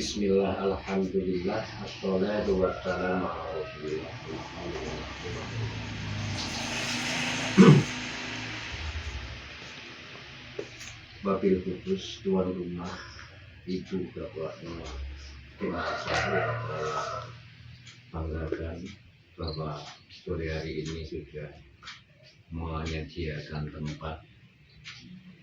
Bismillah, alhamdulillah, assalatu wassalamu ala rasulillah. Wabil khusus tuan rumah, ibu bapaknya, terima kasih banggakan bahwa sore hari ini sudah menyediakan tempat.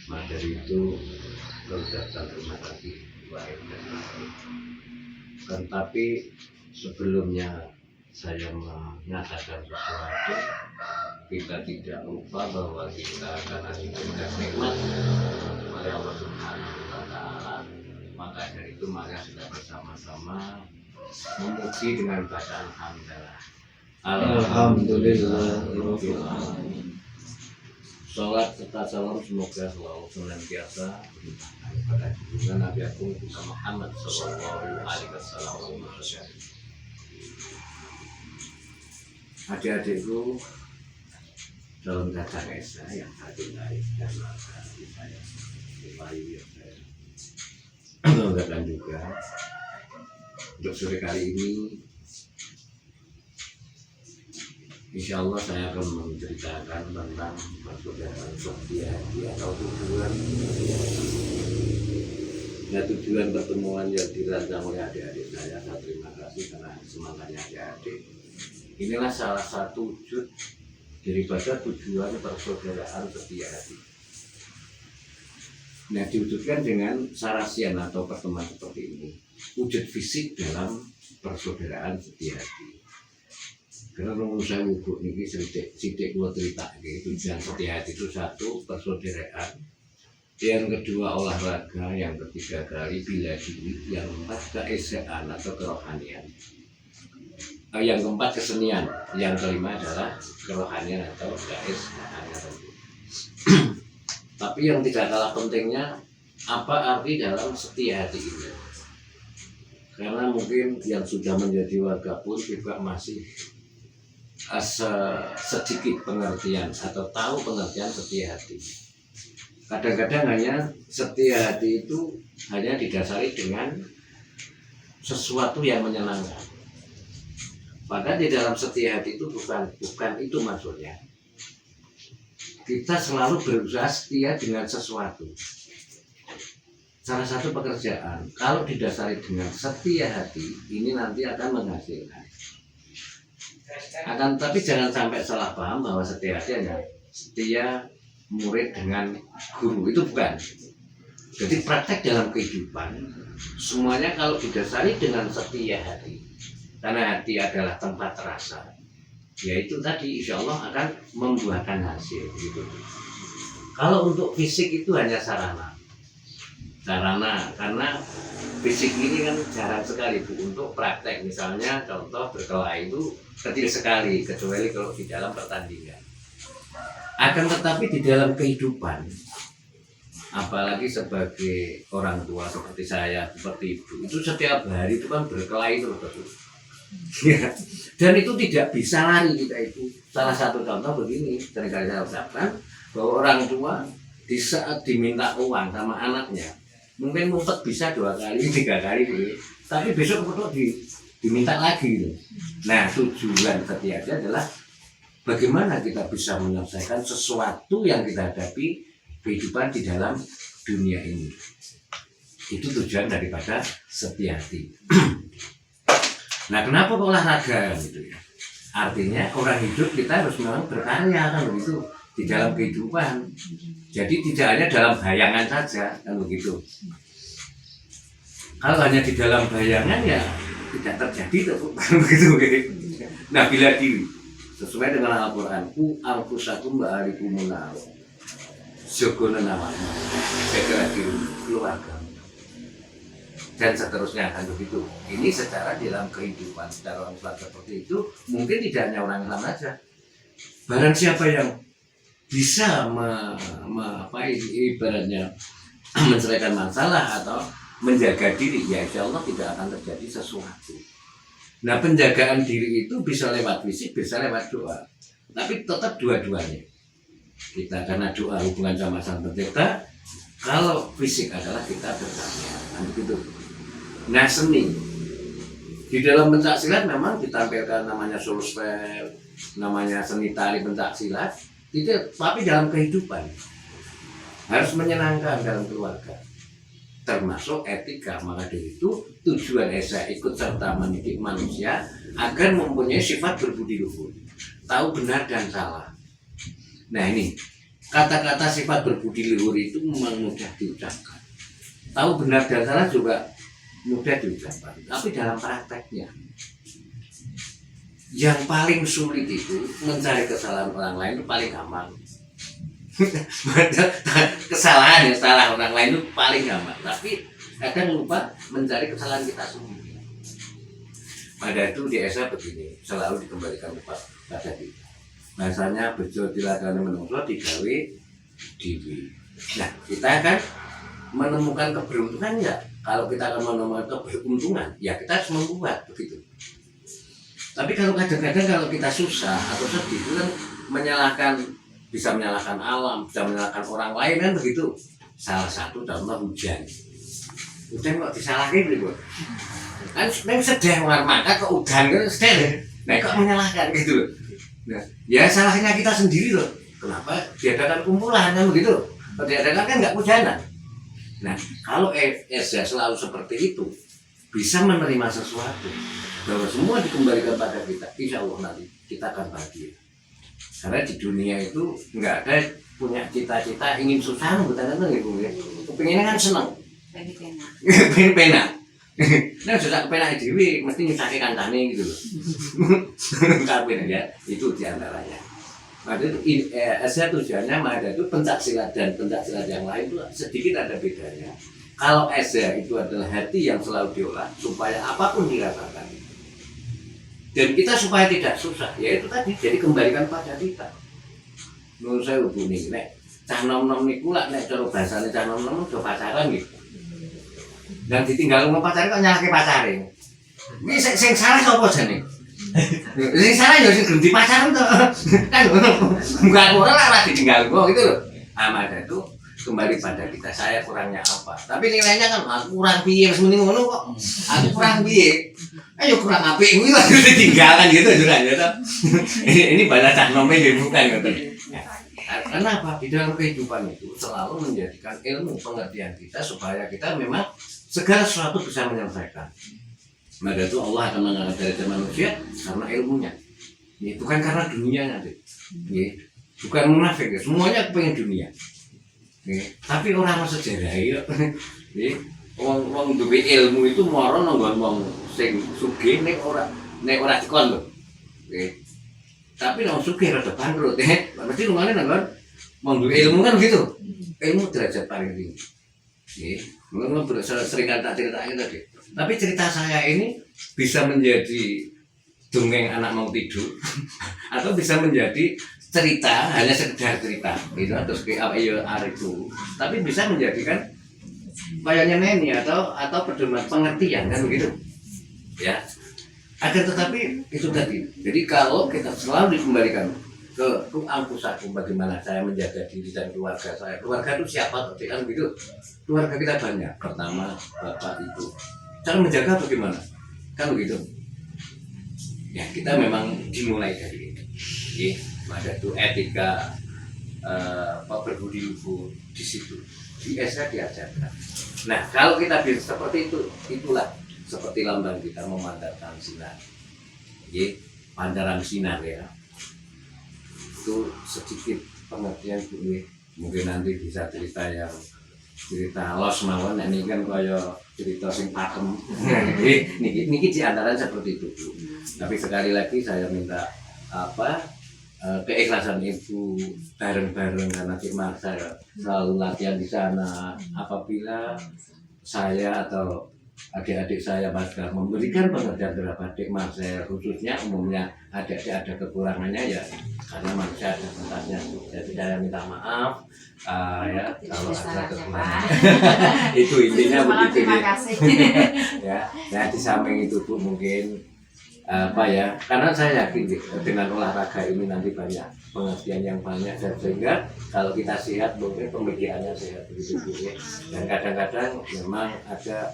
Maka dari itu mengucapkan terima kasih. Tapi sebelumnya saya mengatakan sesuatu, kita tidak lupa bahwa kita akan diberikan nikmat oleh Allah Subhanahu wa Ta'ala. Maka dari itu mari kita bersama-sama memuji dengan bacaan hamdalah. Alhamdulillahirabbil alamin. Salat serta salam semoga selalu senantiasa pada junjungan Nabi Agung kita Muhammad Sallallahu Alaihi Wasallam. Adik-adikku dalam kata Esa yang hadir dari dan saya mengatakan juga untuk sore kali ini, insya Allah saya akan menceritakan tentang persaudaraan setia atau tujuan. Nah, tujuan pertemuan yang dirancang oleh adik-adik saya terima kasih karena semangatnya adik-adik. Inilah salah satu wujud daripada tujuan persaudaraan setia hati. Nah, diwujudkan dengan sarasian atau pertemuan seperti ini, wujud fisik dalam persaudaraan setia hati. Karena menurut saya wujud ini sidik dua cerita gitu. Tujuan setia hati itu satu, persaudaraan. Yang kedua, olahraga. Yang ketiga kali bela diri. Yang keempat, keesaan atau kerohanian. Yang keempat, kesenian. Yang kelima adalah kerohanian atau keesaan. Tapi yang tidak kalah pentingnya, apa arti dalam setia hati ini? Karena mungkin yang sudah menjadi warga pun juga masih sedikit pengertian atau tahu pengertian setia hati. Kadang-kadang hanya setia hati itu hanya didasari dengan sesuatu yang menyenangkan. Padahal di dalam setia hati itu bukan itu maksudnya. Kita selalu berusaha setia dengan sesuatu. Salah satu pekerjaan kalau didasari dengan setia hati ini nanti akan menghasilkan. Akan tapi jangan sampai salah paham bahwa setia hati hanya setia murid dengan guru, itu bukan. Jadi praktek dalam kehidupan semuanya kalau didasari dengan setia hati, karena hati adalah tempat rasa, yaitu tadi insya Allah akan membuahkan hasil gitu. Kalau untuk fisik itu hanya sarana karena fisik ini kan jarang sekali Bu untuk praktek. Misalnya contoh berkelahi itu kecil sekali, kecuali kalau di dalam pertandingan. Akan tetapi di dalam kehidupan, apalagi sebagai orang tua seperti saya, seperti ibu, itu setiap hari itu kan berkelahi terus. Dan itu tidak bisa lari kita itu. Salah satu contoh begini, seringkali saya ucapkan bahwa orang tua di saat diminta uang sama anaknya, mungkin ngumpet bisa 2 kali, 3 kali, tapi besok diminta lagi gitu. Nah, tujuan setia hati adalah bagaimana kita bisa menyelesaikan sesuatu yang kita hadapi kehidupan di dalam dunia ini. Itu tujuan daripada setia hati. Nah, kenapa olahraga gitu ya? Artinya orang hidup kita harus memang berkarya kan begitu di dalam kehidupan. Jadi tidak hanya dalam bayangan saja kan begitu. Kalau hanya di dalam bayangan ya tidak terjadi tuh begitu. Nah, bila diri sesuai dengan Al-Quran, ku anfusakum ba'alikumuna syukurna namanya segera diri keluarga dan seterusnya kan begitu. Ini secara dalam kehidupan secara orang Islam seperti itu mungkin tidak hanya orang Islam saja. Barang siapa yang bisa ibaratnya menceraikan masalah atau menjaga diri, ya insya Allah tidak akan terjadi sesuatu. Nah, penjagaan diri itu bisa lewat fisik, bisa lewat doa. Tapi tetap dua-duanya. Kita karena doa hubungan sama Sang Pencipta, kalau fisik adalah kita berkarya. Kan begitu. Nah seni di dalam pencak silat memang ditampilkan namanya solosfer, namanya seni tari pencak silat, itu tapi dalam kehidupan harus menyenangkan dalam keluarga, termasuk etika. Maka dari itu tujuan Esa ikut serta mendidik manusia agar mempunyai sifat berbudi luhur, tahu benar dan salah. Nah ini kata-kata sifat berbudi luhur itu memang mudah diucapkan, tahu benar dan salah juga mudah diucapkan, tapi dalam prakteknya yang paling sulit itu mencari kesalahan orang lain itu paling gampang. Kesalahan ya salah orang lain itu paling gampang, tapi kadang lupa mencari kesalahan kita sendiri. Pada itu di Esa begini, selalu dikembalikan kepada kita. Bahasanya bejo diladani menungso digawe diwi. Nah kita akan menemukan keberuntungan ya. Kalau kita akan menemukan keberuntungan ya kita harus membuat begitu. Tapi kalau kadang-kadang kalau kita susah atau sedih itu kan bisa menyalahkan alam, bisa menyalahkan orang lain kan begitu. Salah satu contoh hujan. Hujan kok disalahin gitu. Kan sedih maka kok udan kan sedih. Nah kok menyalahkan gitu. Nah, ya salahnya kita sendiri loh. Kenapa diadakan kumpulan kan begitu? Kalau diadakan kan nggak hujanan. Nah, kalau Esa selalu seperti itu, bisa menerima sesuatu bahwa semua dikembalikan pada kita, insya Allah nanti kita akan bahagia. Karena di dunia itu nggak ada punya cita-cita ingin susah, bukan gitu ya. Kepinginnya kan seneng. Pengen pena. Nah sudah kepenak dewi mesti nyusahke kancane gitu loh. Kabeh ya, itu diantaranya. Maka itu Esa tujuannya maka itu pencak silat dan pencak silat yang lain itu sedikit ada bedanya. Kalau Esa itu adalah hati yang selalu diolah supaya apapun dirasakan. Dan kita supaya tidak susah, yaitu tadi jadi kembalikan pada kita. Menurut saya hubungi nek cah nom-nom niku lak nek cara bahasane cah nom-nom do pacaran gitu. Dan ditinggal sama pacarnya kok nyalahke pacare. Ini sing salah sapa jane? Sing salah ya sing ganti pacaran to. Kan enggak ora lah ditinggal kok gitu loh. Maka itu kembali pada kita, saya kurangnya apa. Tapi nilainya kan aku kurang piye wis muni ngono kok. Aku kurang piye? Ayo kurang apik kuwi lagi ditinggalkan gitu juga ya. Ini bahasa cah nome bukan gitu. Kenapa? Di dalam kehidupan itu selalu menjadikan ilmu pengertian kita supaya kita memang segala sesuatu bisa menyelesaikan. Maka itu Allah akan mengangkat derajat manusia karena ilmunya. Ya, bukan karena dunianya, ya, bukan munafik, ya. Semuanya pengen dunia. Ya, tapi orang sejarah ya, wong duwe ilmu itu moro nanggon wong sing sugih nek ora dikon lho. Ya. Tapi wong sugih rada bangkrut, ya. Mesti lumane nanggon wong duwe ilmu kan gitu. Ilmu derajat paling tinggi. Ya. Memang sering tak ceritakan tadi. Tapi cerita saya ini bisa menjadi dongeng anak mau tidur atau bisa menjadi cerita hanya sekedar cerita gitu atau kayak itu. Tapi bisa menjadikan kayaknya neni atau pedoman pengertian kan begitu. Ya. Akan tetapi itu tadi. Jadi kalau kita selalu dikembalikan ke angkusaku bagaimana saya menjaga diri dan keluarga saya. Keluarga itu siapa? Kan begitu. Keluarga kita banyak. Pertama, bapak ibu. Cara menjaga bagaimana? Kan begitu. Ya kita memang dimulai dari itu. Ya, maka itu etika berbudi luhur di situ. Di Esa diajarkan. Nah kalau kita bisa seperti itu, itulah seperti lambang kita memandarkan sinar. Ya, pandaran sinar ya. Itu sedikit pengertian gue. Mungkin nanti bisa cerita los mawon ini kan kaya cerita sing pakem. Niki di antara seperti itu. Tapi sekali lagi saya minta keikhlasan ibu bareng-bareng karena firman saya selalu latihan di sana. Apabila saya atau adik-adik saya Mas memberikan pengertian terhadap adik Marcel, khususnya umumnya adik-adik ada kekurangannya ya karena manusia ada batasnya. Jadi saya minta maaf ya kalau ada kekurangan. Itu intinya begitu ya. Nah di samping itu Bu mungkin karena saya yakin dengan olahraga ini nanti banyak pengertian yang banyak dan sehingga kalau kita sehat mungkin pemikirannya sehat begitu ya. Dan kadang-kadang memang ada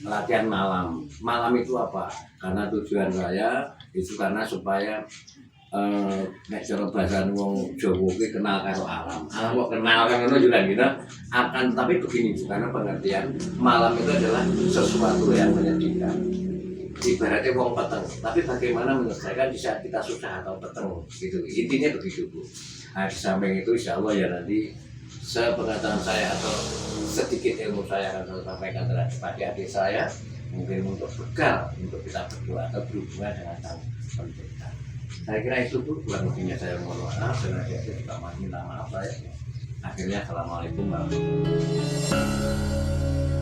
latihan malam. Malam itu apa? Karena tujuan saya itu karena supaya nek cara bahasa wong Jawa ki kenal karo alam. Alam kok kenal kan ngono juga gitu. Akan tapi begini Bu, karena pengertian malam itu adalah sesuatu yang menyedihkan. Ibaratnya wong peteng, tapi bagaimana menyelesaikan di saat kita susah atau peteng gitu. Intinya begitu Bu. Nah, di samping itu insya Allah ya nanti sepengetahuan saya atau sedikit ilmu saya akan saya sampaikan terhadap adik-adik saya mungkin untuk bekal untuk kita berdoa atau berhubungan dengan Sang Pencipta. Saya kira itu Bu, kurang lebihnya saya mohon maaf dan adik-adik juga minta maaf saya. Akhirnya assalamualaikum warahmatullahi wabarakatuh.